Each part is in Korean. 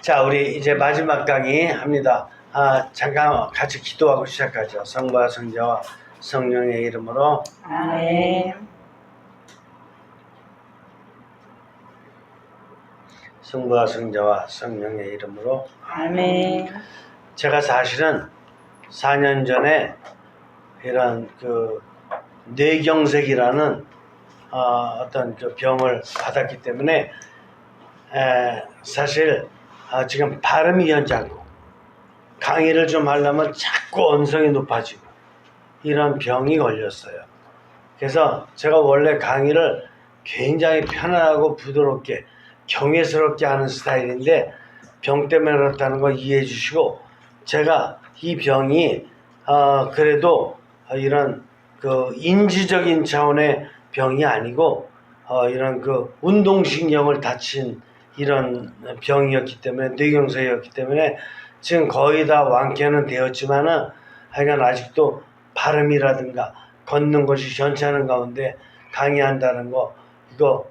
자, 우리 이제 마지막 강의 합니다. 잠깐 같이 기도하고 시작하죠. 성부와 성자와 성령의 이름으로 아멘. 성부와 성자와 성령의 이름으로 아멘. 제가 사실은 4년 전에 이런 그 뇌경색이라는 어떤 그 병을 받았기 때문에 사실 지금 발음이 현저하고 강의를 좀 하려면 자꾸 언성이 높아지고 이런 병이 걸렸어요. 그래서 제가 원래 강의를 굉장히 편안하고 부드럽게 경외스럽게 하는 스타일인데 병 때문에 그렇다는 거 이해해 주시고, 제가 이 병이 그래도 이런 그 인지적인 차원의 병이 아니고 이런 그 운동신경을 다친 이런 병이었기 때문에, 뇌경색이었기 때문에 지금 거의 다 완쾌는 되었지만은 하여간 아직도 발음이라든가 걷는 것이 현찮은 가운데 강의한다는 거, 이거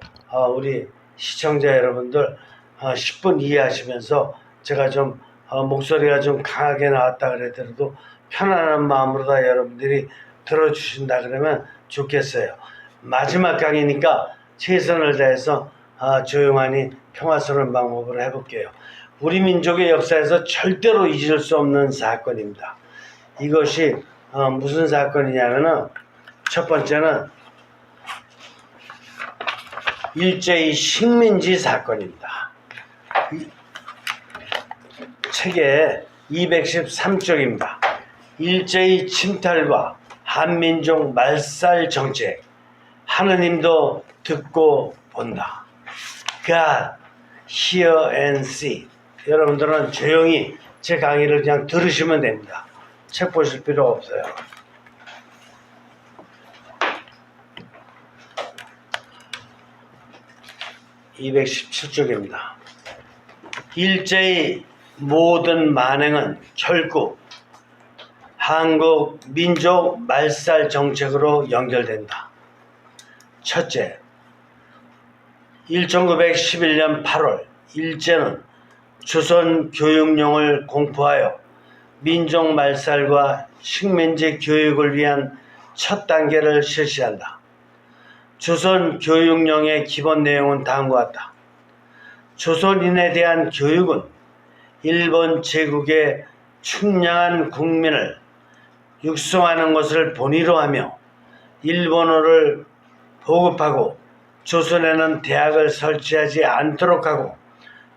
우리 시청자 여러분들 10분 이해하시면서 제가 좀 목소리가 좀 강하게 나왔다 그러더라도 편안한 마음으로 다 여러분들이 들어주신다 그러면 좋겠어요. 마지막 강의니까 최선을 다해서 조용하니 평화스러운 방법으로 해볼게요. 우리 민족의 역사에서 절대로 잊을 수 없는 사건입니다. 이것이 무슨 사건이냐면은, 첫 번째는 일제히 식민지 사건입니다. 책에 213쪽입니다. 일제히 침탈과 한민족 말살 정책, 하느님도 듣고 본다. God, hear and see. 여러분들은 조용히 제 강의를 그냥 들으시면 됩니다. 책 보실 필요 없어요. (217쪽입니다) 일제의 모든 만행은 결국 한국 민족 말살 정책으로 연결된다. 첫째, 1911년 8월 일제는 조선 교육령을 공포하여 민족 말살과 식민지 교육을 위한 첫 단계를 실시한다. 조선 교육령의 기본 내용은 다음과 같다. 조선인에 대한 교육은 일본 제국의 충량한 국민을 육성하는 것을 본의로 하며 일본어를 보급하고 조선에는 대학을 설치하지 않도록 하고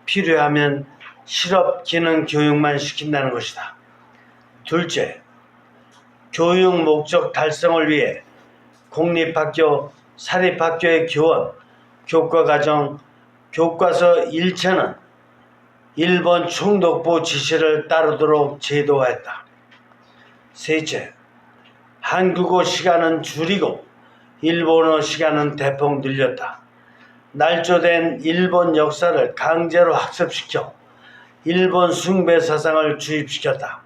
필요하면 실업 기능 교육만 시킨다는 것이다. 둘째, 교육 목적 달성을 위해 공립학교, 사립학교의 교원, 교과과정, 교과서 일체는 일본 총독부 지시를 따르도록 제도화했다. 셋째, 한국어 시간은 줄이고 일본어 시간은 대폭 늘렸다. 날조된 일본 역사를 강제로 학습시켜 일본 숭배 사상을 주입시켰다.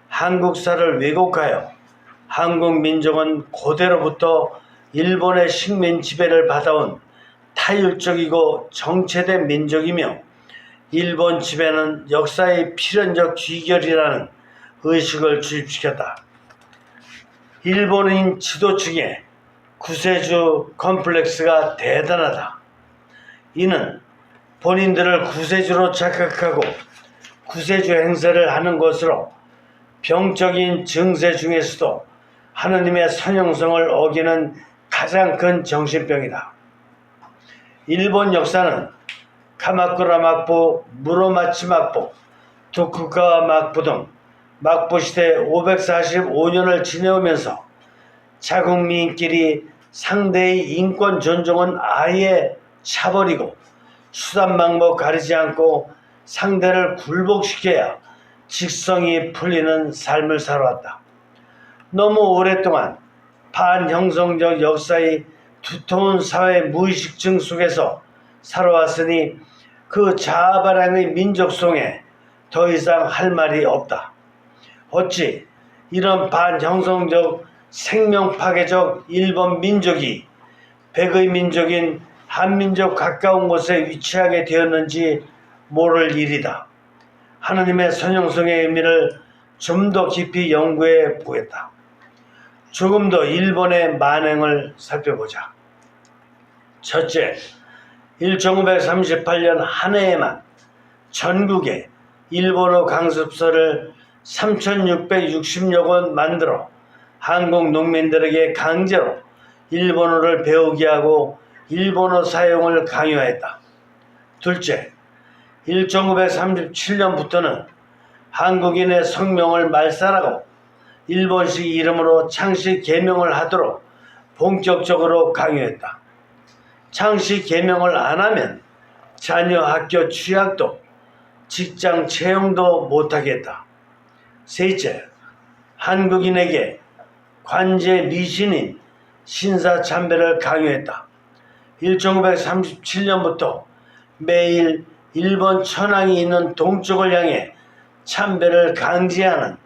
한국사를 왜곡하여 한국 민족은 고대로부터 일본의 식민 지배를 받아온 타율적이고 정체된 민족이며 일본 지배는 역사의 필연적 귀결이라는 의식을 주입시켰다. 일본인 지도층의 구세주 컴플렉스가 대단하다. 이는 본인들을 구세주로 착각하고 구세주 행세를 하는 것으로 병적인 증세 중에서도 하느님의 선형성을 어기는 가장 큰 정신병이다. 일본 역사는 카마쿠라 막부, 무로마치 막부, 도쿠가와 막부 등 막부 시대 545년을 지내오면서 자국민끼리 상대의 인권 존중은 아예 차버리고 수단 방법 가리지 않고 상대를 굴복시켜야 직성이 풀리는 삶을 살아왔다. 너무 오랫동안 반형성적 역사의 두터운 사회 무의식증 속에서 살아왔으니 그 자아발행의 민족성에 더 이상 할 말이 없다. 어찌 이런 반형성적 생명파괴적 일본 민족이 백의 민족인 한민족 가까운 곳에 위치하게 되었는지 모를 일이다. 하느님의 선용성의 의미를 좀 더 깊이 연구해 보겠다. 조금 더 일본의 만행을 살펴보자. 첫째, 1938년 한 해에만 전국에 일본어 강습서를 3,660여 권 만들어 한국 농민들에게 강제로 일본어를 배우게 하고 일본어 사용을 강요했다. 둘째, 1937년부터는 한국인의 성명을 말살하고 일본식 이름으로 창씨 개명을 하도록 본격적으로 강요했다. 창씨 개명을 안 하면 자녀 학교 취약도 직장 채용도 못하게 했다. 셋째, 한국인에게 관제 미신인 신사참배를 강요했다. 1937년부터 매일 일본 천황이 있는 동쪽을 향해 참배를 강제하는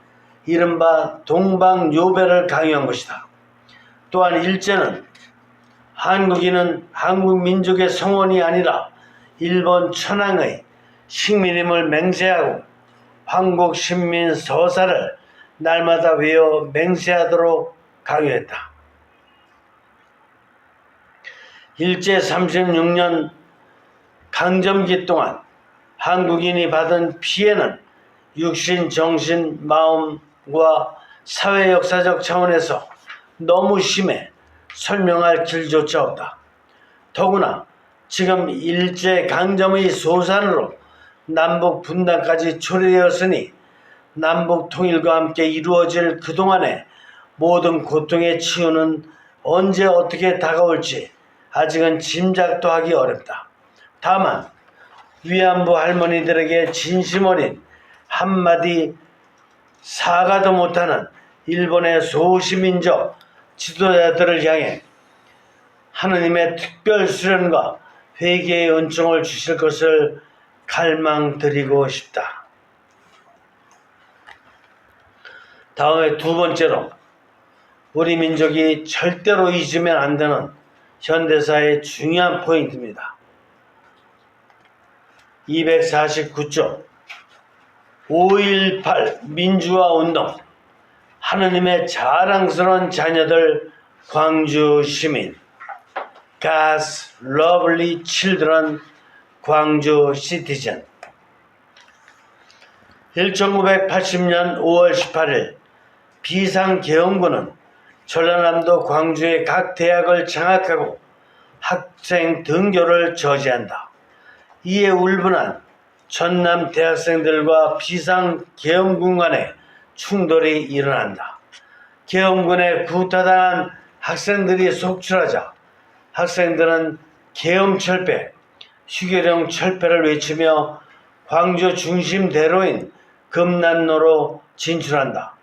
이른바 동방요배를 강요한 것이다. 또한 일제는 한국인은 한국 민족의 성원이 아니라 일본 천황의 식민임을 맹세하고 황국 신민 서사를 날마다 외워 맹세하도록 강요했다. 일제 36년 강점기 동안 한국인이 받은 피해는 육신, 정신, 마음과 사회 역사적 차원에서 너무 심해 설명할 길조차 없다. 더구나 지금 일제 강점의 소산으로 남북 분단까지 초래되었으니 남북 통일과 함께 이루어질 그동안의 모든 고통의 치유는 언제 어떻게 다가올지 아직은 짐작도 하기 어렵다. 다만 위안부 할머니들에게 진심 어린 한마디 사과도 못하는 일본의 소시민족 지도자들을 향해 하느님의 특별 수련과 회개의 은총을 주실 것을 갈망드리고 싶다. 다음에 두 번째로 우리 민족이 절대로 잊으면 안 되는 현대사의 중요한 포인트입니다. 249조 5.18 민주화 운동 하느님의 자랑스러운 자녀들 광주 시민 God's lovely children 광주 시티즌 1980년 5월 18일 비상계엄군은 전라남도 광주의 각 대학을 장악하고 학생 등교를 저지한다. 이에 울분한 전남 대학생들과 비상계엄군 간의 충돌이 일어난다. 계엄군에 구타당한 학생들이 속출하자 학생들은 계엄철폐, 휴교령 철폐를 외치며 광주 중심대로인 금난로로 진출한다.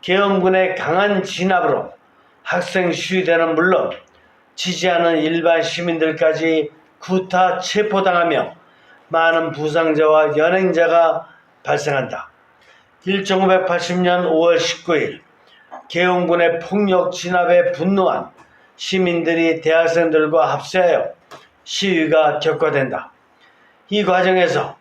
계엄군의 강한 진압으로 학생 시위대는 물론 지지하는 일반 시민들까지 구타 체포당하며 많은 부상자와 연행자가 발생한다. 1980년 5월 19일 계엄군의 폭력 진압에 분노한 시민들이 대학생들과 합세하여 시위가 격화된다. 이 과정에서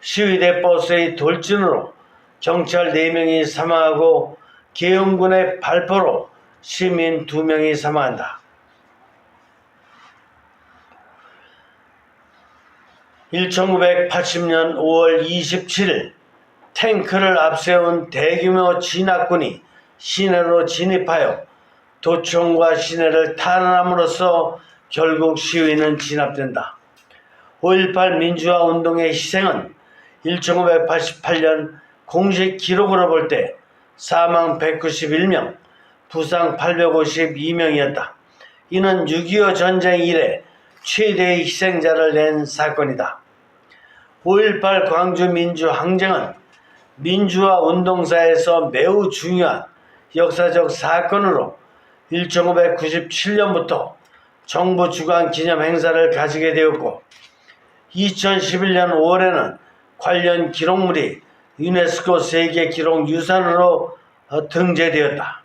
시위대 버스의 돌진으로 경찰 4명이 사망하고 계엄군의 발포로 시민 2명이 사망한다. 1980년 5월 27일 탱크를 앞세운 대규모 진압군이 시내로 진입하여 도청과 시내를 탈환함으로써 결국 시위는 진압된다. 5.18 민주화 운동의 희생은 1988년 공식 기록으로 볼 때 사망 191명, 부상 852명이었다. 이는 6.25 전쟁 이래 최대의 희생자를 낸 사건이다. 5.18 광주 민주항쟁은 민주화 운동사에서 매우 중요한 역사적 사건으로 1997년부터 정부 주관 기념 행사를 가지게 되었고 2011년 5월에는 관련 기록물이 유네스코 세계 기록 유산으로 등재되었다.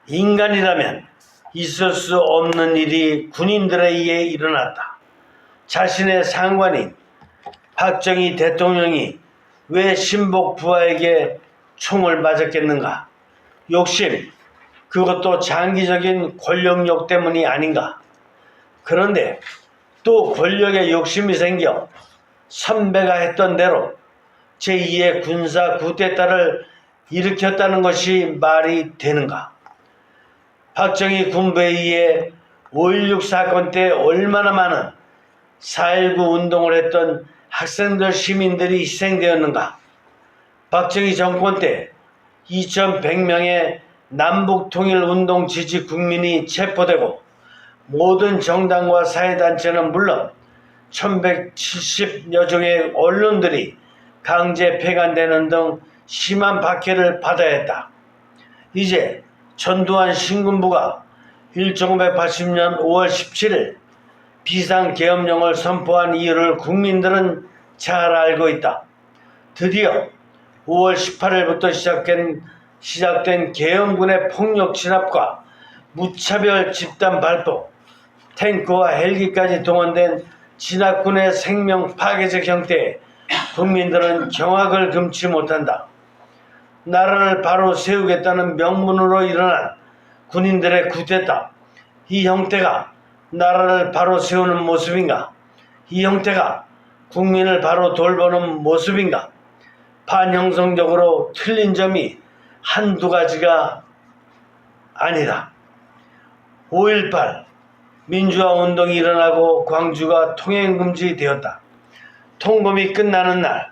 인간이라면 있을 수 없는 일이 군인들에 의해 일어났다. 자신의 상관인 박정희 대통령이 왜 신복 부하에게 총을 맞았겠는가? 욕심, 그것도 장기적인 권력욕 때문이 아닌가? 그런데 또 권력에 욕심이 생겨 선배가 했던 대로 제2의 군사 쿠데타를 일으켰다는 것이 말이 되는가? 박정희 군부에 의해 5.16 사건 때 얼마나 많은 4.19 운동을 했던 학생들 시민들이 희생되었는가? 박정희 정권 때 2100명의 남북통일운동 지지 국민이 체포되고 모든 정당과 사회단체는 물론 1170여 종의 언론들이 강제 폐간되는 등 심한 박해를 받아야 했다. 이제 전두환 신군부가 1980년 5월 17일 비상계엄령을 선포한 이유를 국민들은 잘 알고 있다. 드디어 5월 18일부터 시작된 계엄군의 폭력 진압과 무차별 집단 발포, 탱크와 헬기까지 동원된 진압군의 생명 파괴적 형태에 국민들은 경악을 금치 못한다. 나라를 바로 세우겠다는 명분으로 일어난 군인들의 쿠데타, 이 형태가 나라를 바로 세우는 모습인가? 이 형태가 국민을 바로 돌보는 모습인가? 반형성적으로 틀린 점이 한두 가지가 아니다. 5.18 민주화 운동이 일어나고 광주가 통행금지 되었다. 통금이 끝나는 날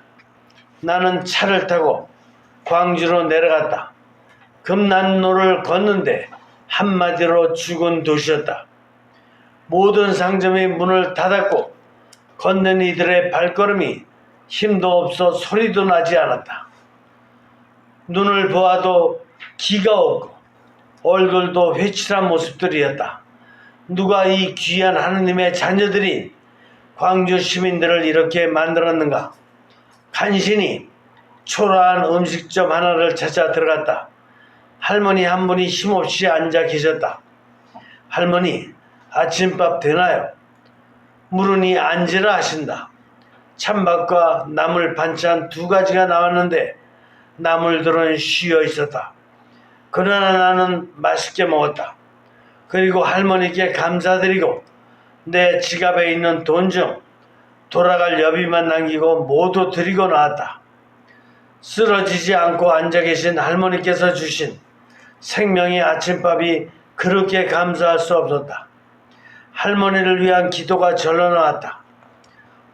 나는 차를 타고 광주로 내려갔다. 금난로를 걷는데 한마디로 죽은 도시였다. 모든 상점이 문을 닫았고 걷는 이들의 발걸음이 힘도 없어 소리도 나지 않았다. 눈을 보아도 기가 없고 얼굴도 회칠한 모습들이었다. 누가 이 귀한 하느님의 자녀들인 광주 시민들을 이렇게 만들었는가? 간신히 초라한 음식점 하나를 찾아 들어갔다. 할머니 한 분이 힘없이 앉아 계셨다. 할머니, 아침밥 되나요? 물으니 앉으라 하신다. 찬밥과 나물 반찬 두 가지가 나왔는데 나물들은 쉬어 있었다. 그러나 나는 맛있게 먹었다. 그리고 할머니께 감사드리고 내 지갑에 있는 돈 중 돌아갈 여비만 남기고 모두 드리고 나왔다. 쓰러지지 않고 앉아 계신 할머니께서 주신 생명의 아침밥이 그렇게 감사할 수 없었다. 할머니를 위한 기도가 절로 나왔다.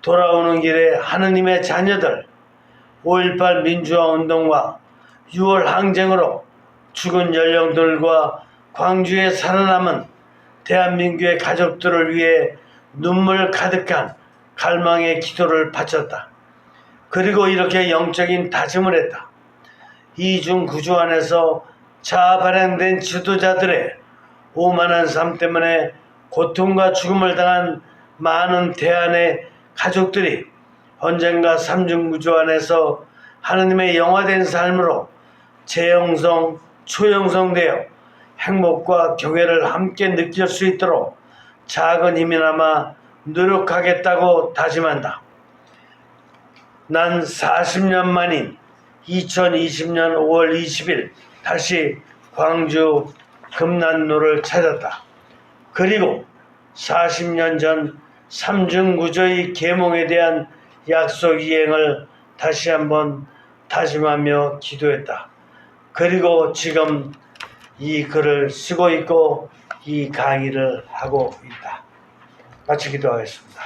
돌아오는 길에 하느님의 자녀들, 5.18 민주화 운동과 6월 항쟁으로 죽은 연령들과 광주에 살아남은 대한민국의 가족들을 위해 눈물 가득한 갈망의 기도를 바쳤다. 그리고 이렇게 영적인 다짐을 했다. 이중 구조 안에서 자아 발행된 지도자들의 오만한 삶 때문에 고통과 죽음을 당한 많은 대한의 가족들이 언젠가 삼중 구조 안에서 하느님의 영화된 삶으로 재형성, 초형성되어 행복과 경외를 함께 느낄 수 있도록 작은 힘이나마 노력하겠다고 다짐한다. 난 40년 만인 2020년 5월 20일 다시 광주 금난로를 찾았다. 그리고 40년 전 삼중구조의 계몽에 대한 약속 이행을 다시 한번 다짐하며 기도했다. 그리고 지금 이 글을 쓰고 있고 이 강의를 하고 있다. 같이 기도하겠습니다.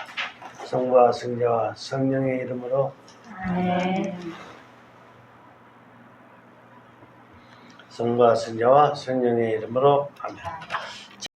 성부와 성자와 성령의 이름으로 아멘. 성부와 성자와 성령의 이름으로 아멘.